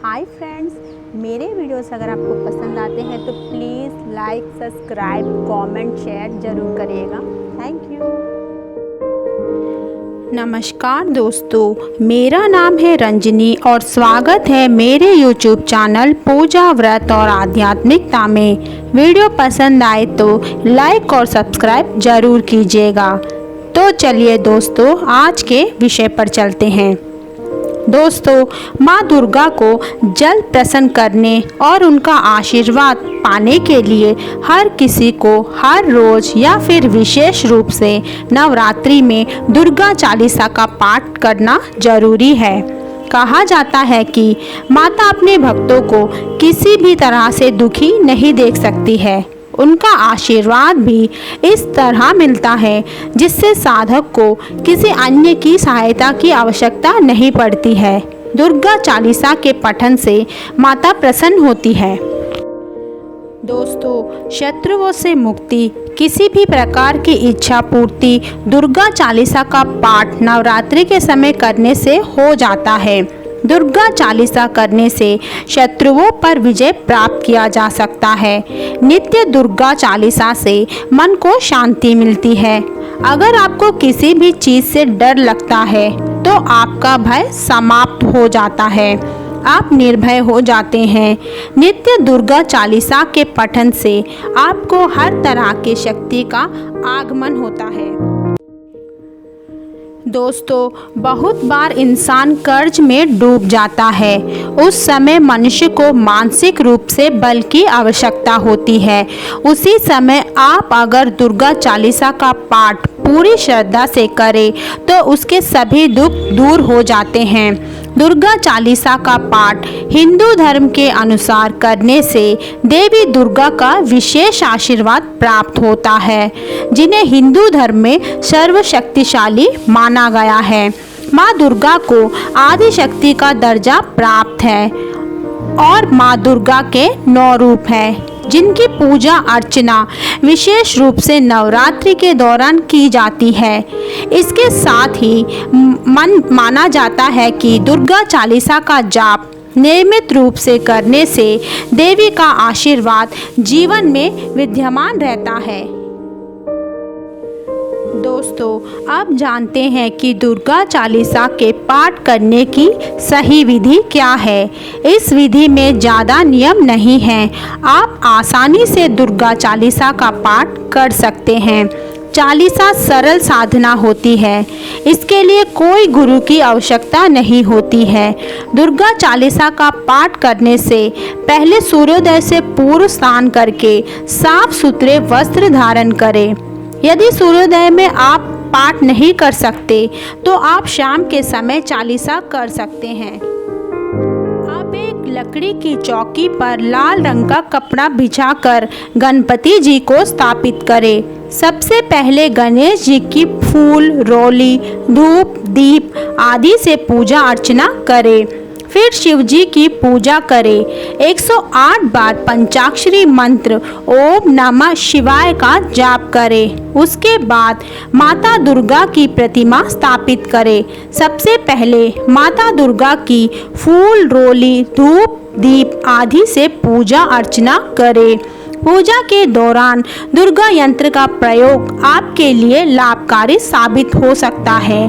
Hi friends, मेरे videos अगर आपको पसंद आते हैं तो please like, subscribe, comment, share ज़रूर करिएगा। Thank you. नमस्कार दोस्तों, मेरा नाम है रंजनी और स्वागत है मेरे YouTube चैनल पूजा, व्रत और आध्यात्मिकता में। वीडियो पसंद आए तो लाइक और सब्सक्राइब ज़रूर कीजिएगा। तो चलिए दोस्तों, आज के विषय पर चलते हैं। दोस्तों, माँ दुर्गा को जल्द प्रसन्न करने और उनका आशीर्वाद पाने के लिए हर किसी को हर रोज या फिर विशेष रूप से नवरात्रि में दुर्गा चालीसा का पाठ करना जरूरी है। कहा जाता है कि माता अपने भक्तों को किसी भी तरह से दुखी नहीं देख सकती है। उनका आशीर्वाद भी इस तरह मिलता है जिससे साधक को किसी अन्य की सहायता की आवश्यकता नहीं पड़ती है। दुर्गा चालीसा के पठन से माता प्रसन्न होती है। दोस्तों, शत्रुओं से मुक्ति, किसी भी प्रकार की इच्छा पूर्ति दुर्गा चालीसा का पाठ नवरात्रि के समय करने से हो जाता है। दुर्गा चालीसा करने से शत्रुओं पर विजय प्राप्त किया जा सकता है। नित्य दुर्गा चालीसा से मन को शांति मिलती है। अगर आपको किसी भी चीज़ से डर लगता है तो आपका भय समाप्त हो जाता है, आप निर्भय हो जाते हैं। नित्य दुर्गा चालीसा के पठन से आपको हर तरह की शक्ति का आगमन होता है। दोस्तों, बहुत बार इंसान कर्ज में डूब जाता है। उस समय मनुष्य को मानसिक रूप से बल की आवश्यकता होती है। उसी समय आप अगर दुर्गा चालीसा का पाठ पूरी श्रद्धा से करें तो उसके सभी दुख दूर हो जाते हैं। दुर्गा चालीसा का पाठ हिंदू धर्म के अनुसार करने से देवी दुर्गा का विशेष आशीर्वाद प्राप्त होता है, जिन्हें हिंदू धर्म में सर्वशक्तिशाली माना गया है। माँ दुर्गा को आदि शक्ति का दर्जा प्राप्त है और माँ दुर्गा के 9 रूप हैं, जिनकी पूजा अर्चना विशेष रूप से नवरात्रि के दौरान की जाती है। इसके साथ ही माना जाता है कि दुर्गा चालीसा का जाप नियमित रूप से करने से देवी का आशीर्वाद जीवन में विद्यमान रहता है। दोस्तों, अब जानते हैं कि दुर्गा चालीसा के पाठ करने की सही विधि क्या है। इस विधि में ज़्यादा नियम नहीं हैं। आप आसानी से दुर्गा चालीसा का पाठ कर सकते हैं। चालीसा सरल साधना होती है। इसके लिए कोई गुरु की आवश्यकता नहीं होती है। दुर्गा चालीसा का पाठ करने से पहले सूर्योदय से पूर्व स्नान करके साफ सुथरे वस्त्र धारण करें। यदि सूर्योदय में आप पाठ नहीं कर सकते तो आप शाम के समय चालीसा कर सकते हैं। आप एक लकड़ी की चौकी पर लाल रंग का कपड़ा बिछाकर गणपति जी को स्थापित करें। सबसे पहले गणेश जी की फूल, रोली, धूप, दीप आदि से पूजा अर्चना करें। फिर शिव जी की पूजा करें। 108 बार पंचाक्षरी मंत्र ओम नमः शिवाय का जाप करें। उसके बाद माता दुर्गा की प्रतिमा स्थापित करें। सबसे पहले माता दुर्गा की फूल, रोली, धूप, दीप आदि से पूजा अर्चना करें। पूजा के दौरान दुर्गा यंत्र का प्रयोग आपके लिए लाभकारी साबित हो सकता है।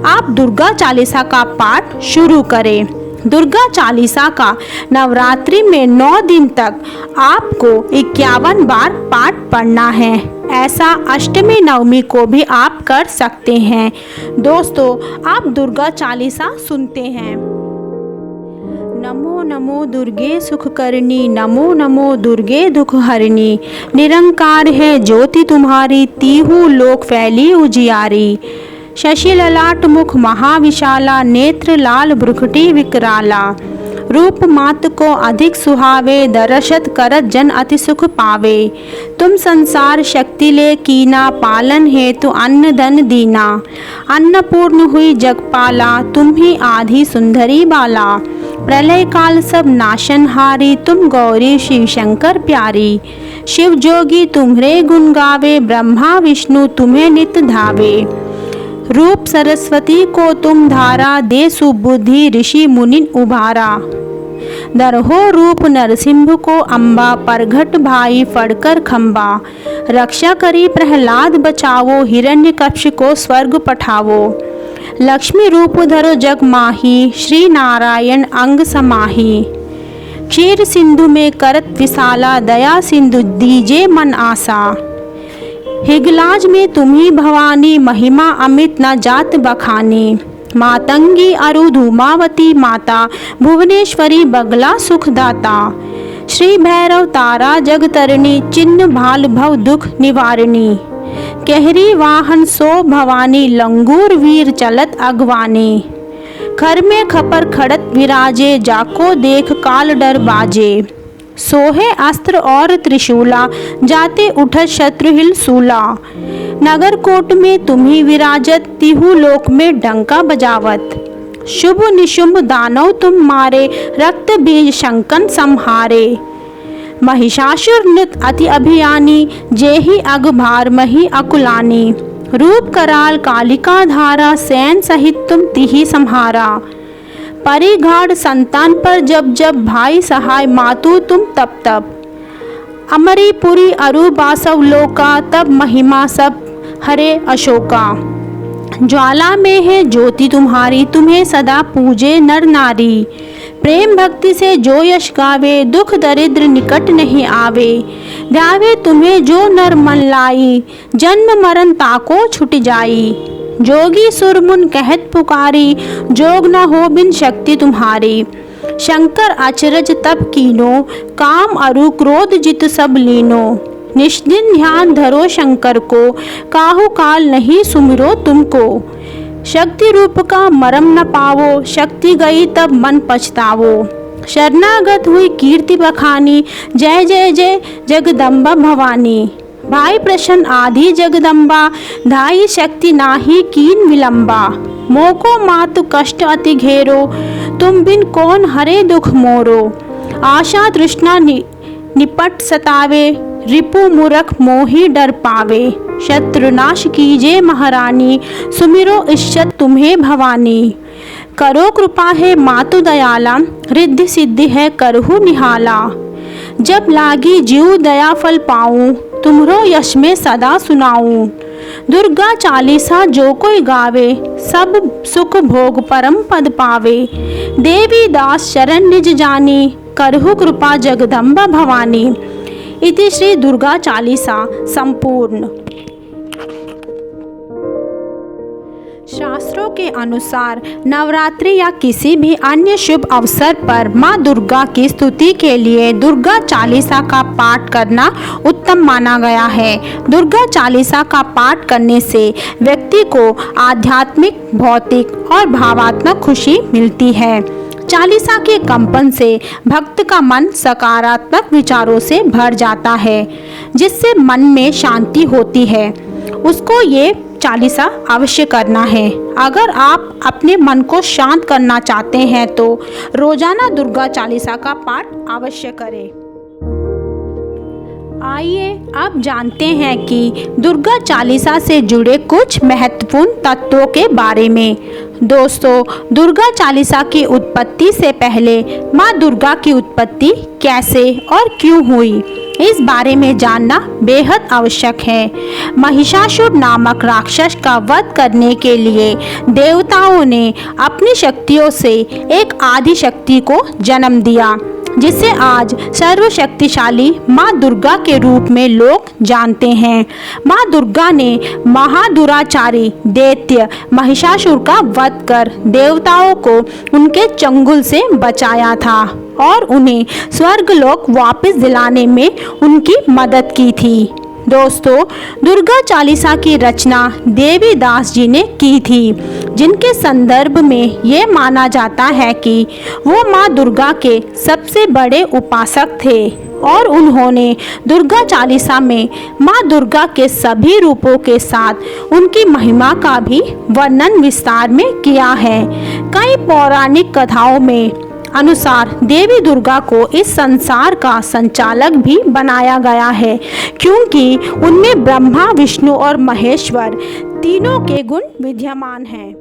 आप दुर्गा चालीसा का पाठ शुरू करें। दुर्गा चालीसा का नवरात्रि में 9 दिन तक आपको 51 बार पाठ पढ़ना है। ऐसा अष्टमी नवमी को भी आप कर सकते हैं। दोस्तों, आप दुर्गा चालीसा सुनते हैं। नमो नमो दुर्गे सुखकरणी, नमो नमो दुर्गे दुख हरणी। निरंकार है ज्योति तुम्हारी, तीहू लोक फैली उजियारी। शशि ललाट मुख महाविशाला, नेत्र लाल भ्रुकुटी विकराला। रूप मात को अधिक सुहावे, दरशत करत जन अति सुख पावे। तुम संसार शक्ति ले कीना, पालन हेतु अन्न धन दीना। अन्नपूर्ण हुई जगपाला, तुम ही आधी सुंदरी बाला। प्रलय काल सब नाशनहारी, तुम गौरी शिव शंकर प्यारी। शिव जोगी तुम्हरे गुण गावे, ब्रह्मा विष्णु तुम्हें नित धावे। रूप सरस्वती को तुम धारा, दे सुबुद्धि ऋषि मुनि उभारा। दरहो रूप नरसिंह को अम्बा, परघट भाई फड़कर खम्बा। रक्षा करी प्रहलाद बचावो, हिरण्यकश्यप को स्वर्ग पठावो। लक्ष्मी रूप धरो जग माही, श्री नारायण अंग समाही। क्षीर सिंधु में करत विशाला, दया सिंधु दीजे मन आशा। हिगलाज में तुम्ही भवानी, महिमा अमित न जात बखानी। मातंगी अरु धूमावती माता, भुवनेश्वरी बगला सुखदाता। श्री भैरव तारा जगतरणी, चिन्ह भाल भव दुख निवारणी। कहरी वाहन सो भवानी, लंगूर वीर चलत अगवानी। खर में खपर खड़त विराजे, जाको देख काल डर बाजे। सोहे अस्त्र और त्रिशूला, जाते उठत शत्रुहिल सूला। नगर कोट में तुम्ही विराजत, तिहु लोक में डंका बजावत। शुभ निशुंभ दानव तुम मारे, रक्त बीज शंकन संहारे। महिषासुर नृत अति अभियानी, जेहि अग भार मही अकुलानी। रूप कराल कालिका धारा, सैन सहित तुम तिहि संहारा। परिघाड़ संतान पर जब जब, भाई सहाय मातु तुम तब तब। अमरीपुरी अरु बासव लोका, तब महिमा सब हरे अशोका। ज्वाला में है ज्योति तुम्हारी, तुम्हें सदा पूजे नर नारी। प्रेम भक्ति से जो यश गावे, दुख दरिद्र निकट नहीं आवे। ध्यावे तुम्हें जो नर मन लाई, जन्म मरण ताको छुट जाई। जोगी सुरमुन कहत पुकारी, जोग न हो बिन शक्ति तुम्हारी। शंकर अचरज तप कीनो, काम अरु क्रोध जित सब लीनो। निष्दिन ध्यान धरो शंकर को, काहू काल नहीं सुमिरो तुमको। शक्ति रूप का मरम न पावो, शक्ति गई तब मन पछतावो। शरणागत हुई कीर्ति बखानी, जय जय जय जगदम्बा भवानी। भाई प्रश्न आदि जगदम्बा, धाई शक्ति नाही कीन विलंबा। मोको मातु कष्ट अति घेरो, तुम बिन कौन हरे दुख मोरो। आशा तृष्णा निपट सतावे, रिपु मूरख मोहि डर पावे। शत्रुनाश कीजे महारानी, सुमिरो इष्टत तुम्हें भवानी। करो कृपा है मातु दयाला, रिद्धि सिद्धि है करहु निहाला। जब लागी जीव दया फल पाऊं, तुम्हरो यश में सदा सुनाऊं। दुर्गा चालीसा जो कोई गावे, सब सुख भोग परम पद पावे। देवी दास शरण निज जानी, करहु कृपा जगदम्बा भवानी। इति श्री दुर्गा चालीसा संपूर्ण। शास्त्रों के अनुसार नवरात्रि या किसी भी अन्य शुभ अवसर पर माँ दुर्गा की स्तुति के लिए दुर्गा चालीसा का पाठ करना उत्तम माना गया है। दुर्गा चालीसा का पाठ करने से व्यक्ति को आध्यात्मिक, भौतिक और भावात्मक खुशी मिलती है। चालीसा के कंपन से भक्त का मन सकारात्मक विचारों से भर जाता है, जिससे मन में शांति होती है। उसको ये चालीसा अवश्य करना है। अगर आप अपने मन को शांत करना चाहते हैं तो रोजाना दुर्गा चालीसा का पाठ अवश्य करें। आइए अब जानते हैं कि दुर्गा चालीसा से जुड़े कुछ महत्वपूर्ण तत्वों के बारे में। दोस्तों, दुर्गा चालीसा की उत्पत्ति से पहले माँ दुर्गा की उत्पत्ति कैसे और क्यों हुई, इस बारे में जानना बेहद आवश्यक है। महिषासुर नामक राक्षस का वध करने के लिए देवताओं ने अपनी शक्तियों से एक आदि शक्ति को जन्म दिया, जिसे आज सर्वशक्तिशाली माँ दुर्गा के रूप में लोग जानते हैं। माँ दुर्गा ने महादुराचारी दैत्य महिषासुर का वध कर देवताओं को उनके चंगुल से बचाया था और उन्हें स्वर्गलोक वापस दिलाने में उनकी मदद की थी। दोस्तों, दुर्गा चालीसा की रचना देवी दास जी ने की थी, जिनके संदर्भ में ये माना जाता है कि वो माँ दुर्गा के सबसे बड़े उपासक थे और उन्होंने दुर्गा चालीसा में माँ दुर्गा के सभी रूपों के साथ उनकी महिमा का भी वर्णन विस्तार में किया है। कई पौराणिक कथाओं में अनुसार देवी दुर्गा को इस संसार का संचालक भी बनाया गया है, क्योंकि उनमें ब्रह्मा, विष्णु और महेश्वर तीनों के गुण विद्यमान हैं।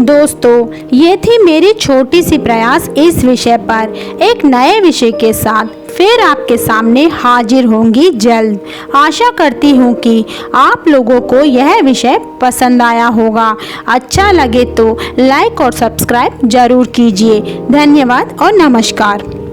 दोस्तों, ये थी मेरी छोटी सी प्रयास इस विषय पर। एक नए विषय के साथ फिर आपके सामने हाजिर होंगी जल्द। आशा करती हूँ कि आप लोगों को यह विषय पसंद आया होगा। अच्छा लगे तो लाइक और सब्सक्राइब जरूर कीजिए। धन्यवाद और नमस्कार।